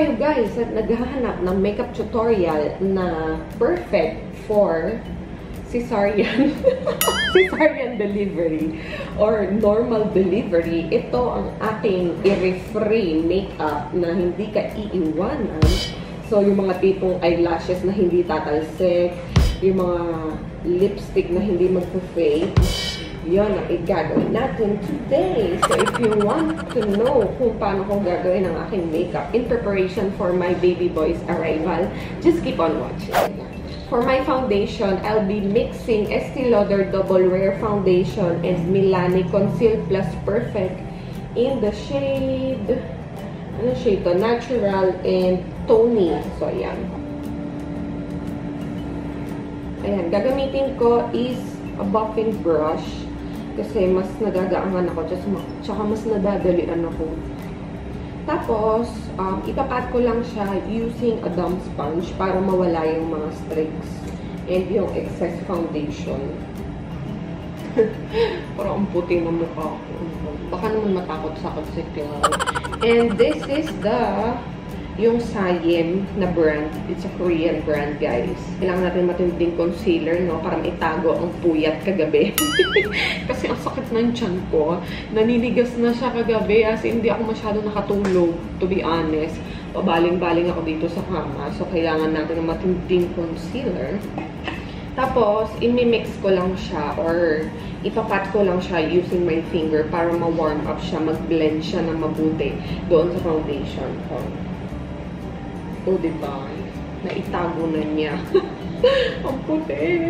kayo guys at naghahanap ng makeup tutorial na perfect for cesarean cesarean delivery or normal delivery, ito ang ating i-free makeup na hindi ka iiwanan. So, yung mga tipong eyelashes na hindi tatalsik, yung mga lipstick na hindi magpo-fade, yun ang igagawin natin today. So, if you want to know kung paano kong gagawin ang aking makeup in preparation for my baby boy's arrival, just keep on watching. For my foundation, I'll be mixing Estee Lauder Double Wear Foundation and Milani Conceal Plus Perfect in the shade, ano shade to? Natural and Tony. So, ayan. Ayan, gagamitin ko is a buffing brush. Kasi mas nagagaangan ako, tsaka mas nadadalian ako. Tapos, ipapat ko lang siya using a damp sponge para mawala yung mga streaks and yung excess foundation. Parang ang puti ng mukha ko. Baka naman matakot sa akin si Cloud. And this is yung Sayem na brand. It's a Korean brand, guys. Kailangan natin matinding concealer, no? Para maitago ang puyat kagabi. Kasi ang sakit ng tiyan ko. Naninigas na siya kagabi. As hindi ako masyado nakatulog, to be honest. Pabaling-baling ako dito sa kama. So, kailangan natin ng matinding concealer. Tapos, imimix ko lang siya or ipapat ko lang siya using my finger para ma-warm up siya, mag-blend siya ng mabuti doon sa foundation ko. O, diba? Naitago na niya. Ang puti.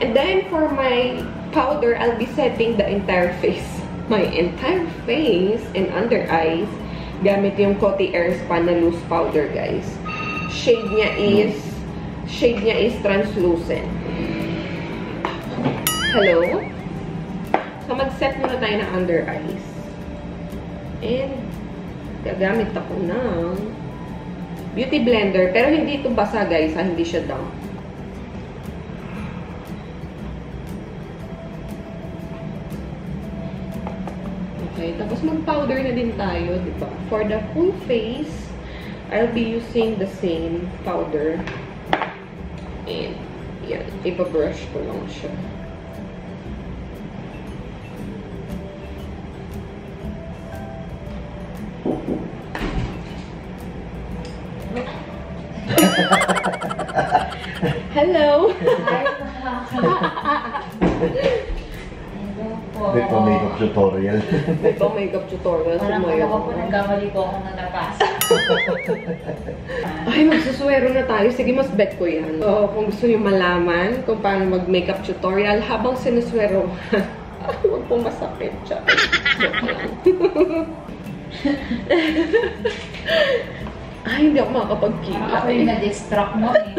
And then, for my powder, I'll be setting the entire face. My entire face and under eyes gamit yung Coty Airspun na loose powder, guys. Shade niya is translucent. Hello? So, mag-set muna tayo ng under eyes. And, gagamit ako ng beauty blender. Pero hindi ito basa, guys. Hindi siya damp. Okay. Tapos mag-powder na din tayo, diba? For the full face, I'll be using the same powder. And, yan. Ipa-brush ko lang siya. Hello! Ito makeup tutorial. Ito makeup tutorial. Parang ako po nagkamali po ako na nabasa. Ay, magsuswero na tayo. Sige, mas bet ko yan. So, kung gusto nyo malaman kung paano mag-makeup tutorial habang sinuswero, huwag pong masakit siya. Ay, hindi ako makakapagkila. Ako yung na-distract mo eh.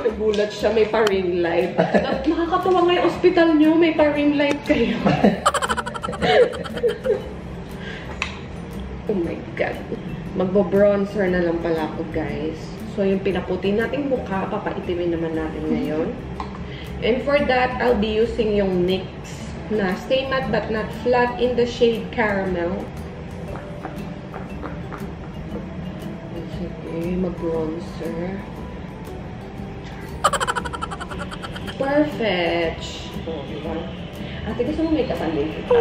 Nagulat siya, may pa-ring light. Nakakatawa nga yung hospital nyo, may pa-ring light kayo. Oh my God. Magbo-bronzer na lang pala ako, guys. So, yung pinaputi nating mukha, papaitimin naman natin ngayon. And for that, I'll be using yung NYX na Stay Matte But Not Flat in the shade Caramel. Okay, mag-bronzer. Perfect! Oh, diba? Ate, gusto mo make-upan din kita?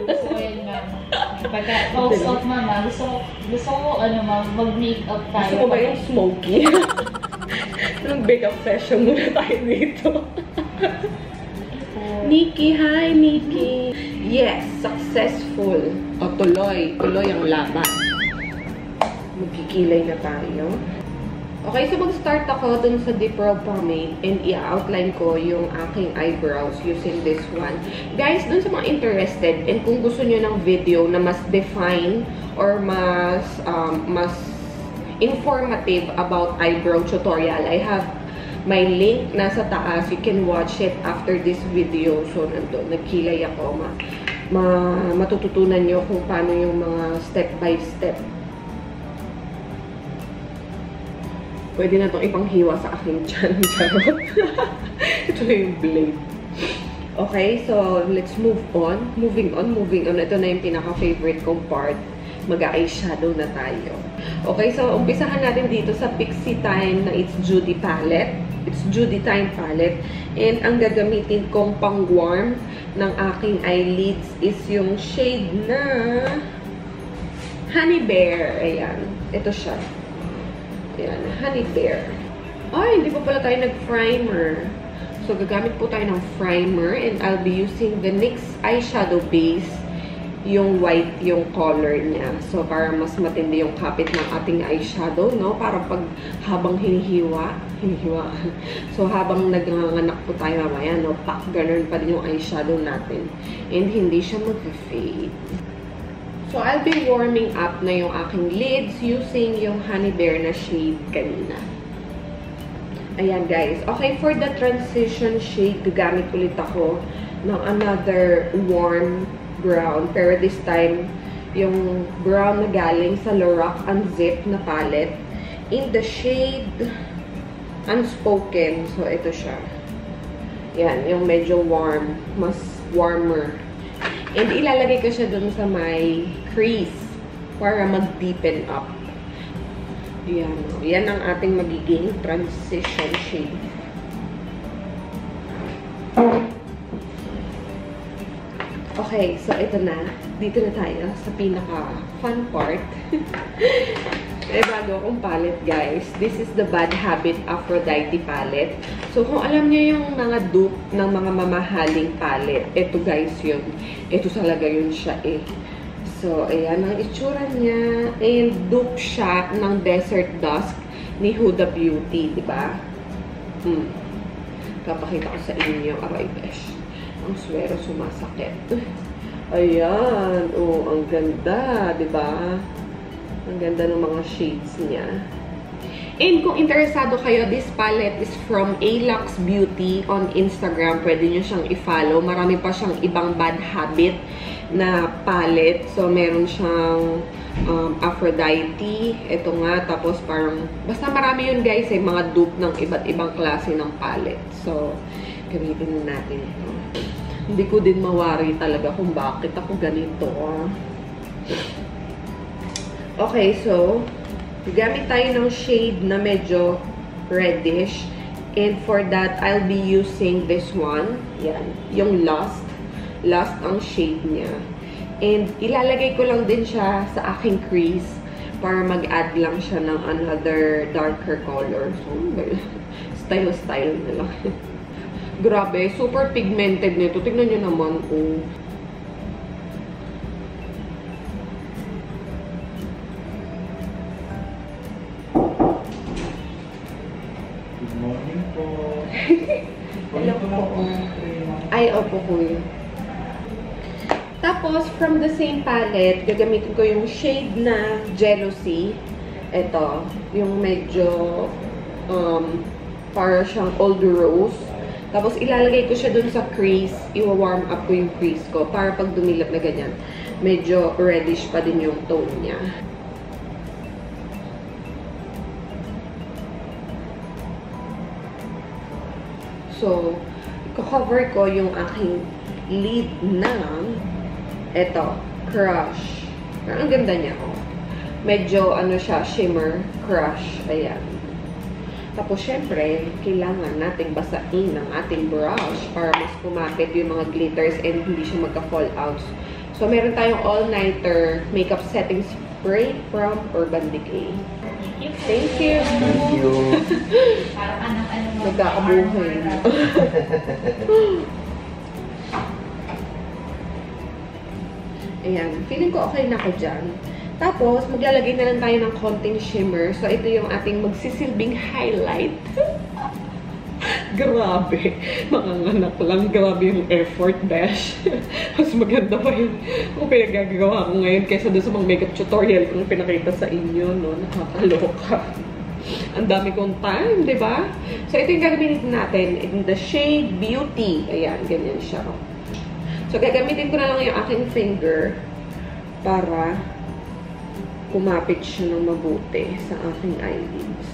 Gusto ko yun, ma'am. Pagka post off, mama, gusto ko, ano, ma'am, mag-makeup tayo. Gusto ko ba yung smoky? Anong make-up session muna tayo dito? Nikki, hi, Nikki! Yes, successful. O, tuloy ang laban. Magkikilay na tayo. Okay, so mag-start ako dun sa Deep Brow Pomade and i-outline ko yung aking eyebrows using this one. Guys, dun sa mga interested and kung gusto nyo ng video na mas define or mas informative about eyebrow tutorial, I have my link nasa taas. You can watch it after this video. So, nandun, nagkilay ako. Matututunan nyo kung paano yung mga step-by-step. Pwede na itong ipanghiwa sa aking tiyan. Ito na yung blade. Okay, so let's move on. Moving on. Ito na yung pinaka-favorite kong part. mag-eyeshadow na tayo. Okay, so umpisahan natin dito sa Pixie Time na It's Judy palette. It's Judy Time palette. And ang gagamitin kong pang-warm ng aking eyelids is yung shade na Honey Bear. Ayan. Ito siya. Ayan. Honey Bear. Ay, hindi pa pala tayo nag-primer. So, gagamit po tayo ng primer. And I'll be using the NYX eyeshadow base. Yung white yung color niya. So, para mas matindi yung kapit ng ating eyeshadow, no? Para pag habang hinihiwa. So, habang naganganak po tayo mamaya, no? Ganern pa din yung eyeshadow natin. And hindi siya mag-fade. So, I'll be warming up na yung aking lids using yung Honey Bear na shade kanina. Ayan, guys. Okay, for the transition shade, gagamit ulit ako ng another warm brown. Pero this time, yung brown na galing sa Lorac Unzip na palette in the shade Unspoken. So, ito siya. Yan, yung medyo warm. Mas warmer. And ilalagay ko siya dun sa may crease para mag-deepen up. Yan. Yan ang ating magiging transition shade. Okay, so ito na. Dito na tayo sa pinaka-fun part. Bago akong palette, guys. This is the Bad Habit Aphrodite palette. So, kung alam niyo yung mga dupe ng mga mamahaling palette, ito guys yun. Ito talaga yun siya eh. So, ayan ang itsura niya. And dupe siya ng Desert Dusk ni Huda Beauty, diba? Kapakita ko sa inyo. Aray, besh. Ang swero sumasakit. Ayan. Oh, ang ganda. Diba? Ang ganda ng mga shades niya. And kung interesado kayo, this palette is from Alux Beauty on Instagram. Pwede nyo siyang i-follow. Marami pa siyang ibang Bad Habit na palette. So, meron siyang Aphrodite. Ito nga. Tapos parang, basta marami yun guys eh. Mga dupe ng iba't ibang klase ng palette. So, gamitin natin ito. Hindi ko din mawari talaga kung bakit ako ganito. Okay, so, gamit tayo ng shade na medyo reddish. And for that, I'll be using this one. Yan. Yung Lust. Lust ang shade niya. And ilalagay ko lang din siya sa aking crease para mag-add lang siya ng another darker color. So, style-style na lang. Grabe, super pigmented nito. Tignan nyo naman, oh. Good morning po. Hello po. Ay, opo po yun. Tapos, from the same palette, gagamitin ko yung shade na Jealousy. Ito, yung medyo para siyang old rose. Tapos, ilalagay ko siya dun sa crease. Iwa-warm up ko yung crease ko para pag dumilat na ganyan, medyo reddish pa din yung tone niya. So, i-cover ko yung aking lid ng eto, Crush. Ang ganda niya, oh. Medyo, ano siya, shimmer, Crush. Ayan. Tapos, syempre, kailangan nating basain ang ating brush para mas kumapit yung mga glitters and hindi siya magka-fall out. So, meron tayong all-nighter makeup setting spray from Urban Decay. Thank you! Thank you! Parang ano Nagkakabuhay. Ayan. Feeling ko okay na ako dyan. Tapos, maglalagay na lang tayo ng konting shimmer. So, ito yung ating magsisilbing highlight. Grabe. Manganak lang. Grabe yung effort, besh. Mas maganda pa yun kung pinagagawa ko ngayon kaysa doon sa mga makeup tutorial kung pinakita sa inyo, no? Nakakaloka. Ang dami kong time, di ba? So, ito yung gagamitin natin in the shade Beauty. Ayan, ganyan siya. So, gagamitin ko na lang yung aking finger para kumapit siya ng mabuti sa aking eyelids.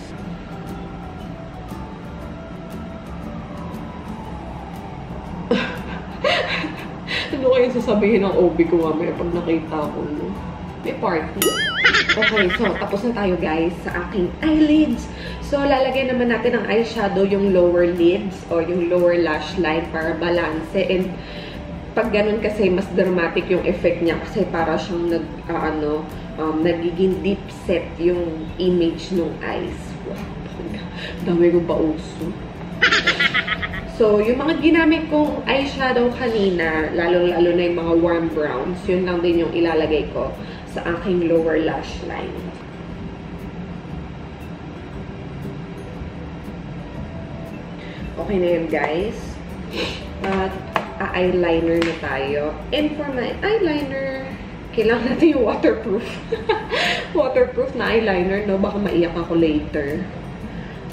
Ano kaya sasabihin ng OB ko mamaya pag nakita ko, no? May party? Okay, so tapos na tayo guys sa aking eyelids. So, lalagay naman natin ang eyeshadow, yung lower lids or yung lower lash line para balance. And pag ganun kasi, mas dramatic yung effect niya kasi para siyang nagiging deep set yung image ng eyes. Wow, dami ko ba uso. So, yung mga ginamit kong eyeshadow kanina, lalo-lalo na yung mga warm browns, yun lang din yung ilalagay ko sa aking lower lash line. Okay na yun, guys. At eyeliner na tayo. And for my eyeliner, kailangan natin yung waterproof. Waterproof na eyeliner, no? Baka maiyak ako later.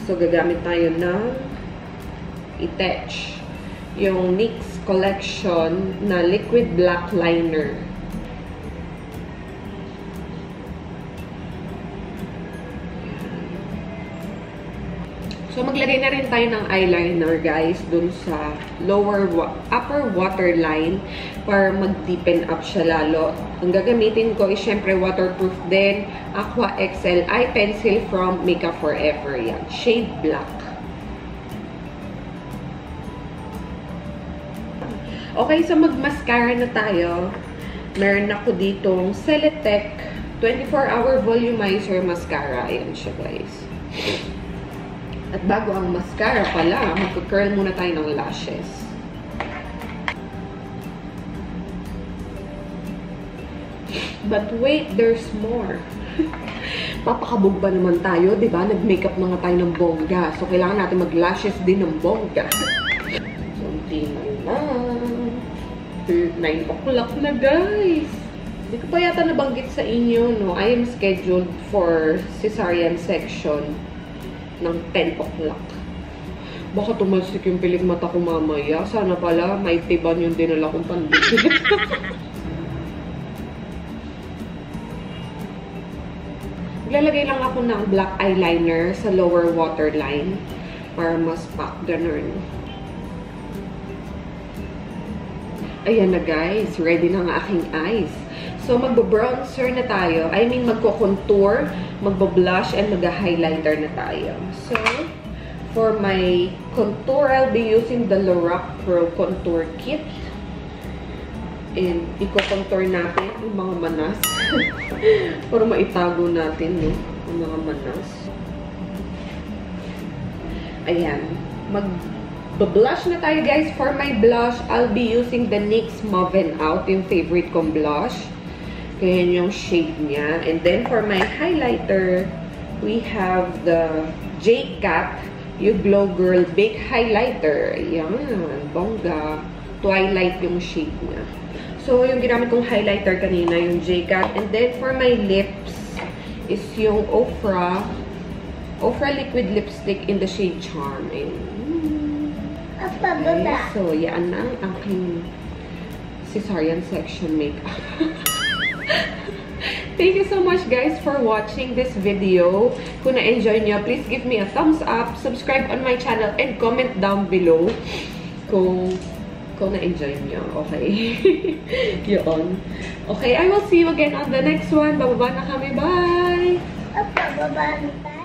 So, gagamit tayo ng Etch, yung NYX collection na liquid black liner. So, maglagay na rin tayo ng eyeliner, guys, dun sa upper waterline para mag-deepen up siya lalo. Ang gagamitin ko is syempre waterproof din, Aqua XL eye pencil from Makeup Forever. Yan, shade black. Okay, so mag-mascara na tayo. Meron ako ditong Celetec 24-hour Volumizer Mascara. Ayan siya, guys. At bago ang mascara pala, mag-curl muna tayo ng lashes. But wait, there's more. Papakabog ba naman tayo, di ba? Nag-makeup na nga tayo ng bongga. So, kailangan natin mag-lashes din ng bongga. Kunti na lang. 9 o'clock na, guys. Hindi ko pa yata nabanggit sa inyo, no? I am scheduled for cesarean section ng 10 o'clock. Baka tumalsik yung pilik mata ko mamaya. Sana pala, may tiban yung dinala kong pandikit. Lalagay lang ako ng black eyeliner sa lower waterline para mas pack, ganern. Ayan na, guys. Ready na ang aking eyes. So, magbo-bronzer na tayo. I mean, magko-contour, magbo-blush, and mag-highlighter na tayo. So, for my contour, I'll be using the Lorac Pro Contour Kit. And, iko-contour natin yung mga manas. Para maitago natin, no? Yung mga manas. Ayan. Blush na tayo, guys. For my blush, I'll be using the NYX Mauve Out, yung favorite kong blush. Ganyan yung shade niya. And then, for my highlighter, we have the J-Cat, yung Glow Girl Big Highlighter. Ayan, bongga. Twilight yung shade niya. So, yung ginamit kong highlighter kanina, yung J-Cat. And then, for my lips, is yung Ofra Liquid Lipstick in the shade Charm. Ayan. Okay, so, yan ang aking cesarean section makeup. Thank you so much, guys, for watching this video. Kung na-enjoy nyo, please give me a thumbs up, subscribe on my channel, and comment down below kung na-enjoy nyo. Okay? Yun. Okay, I will see you again on the next one. Bababa na kami. Bye! Bababa na tayo.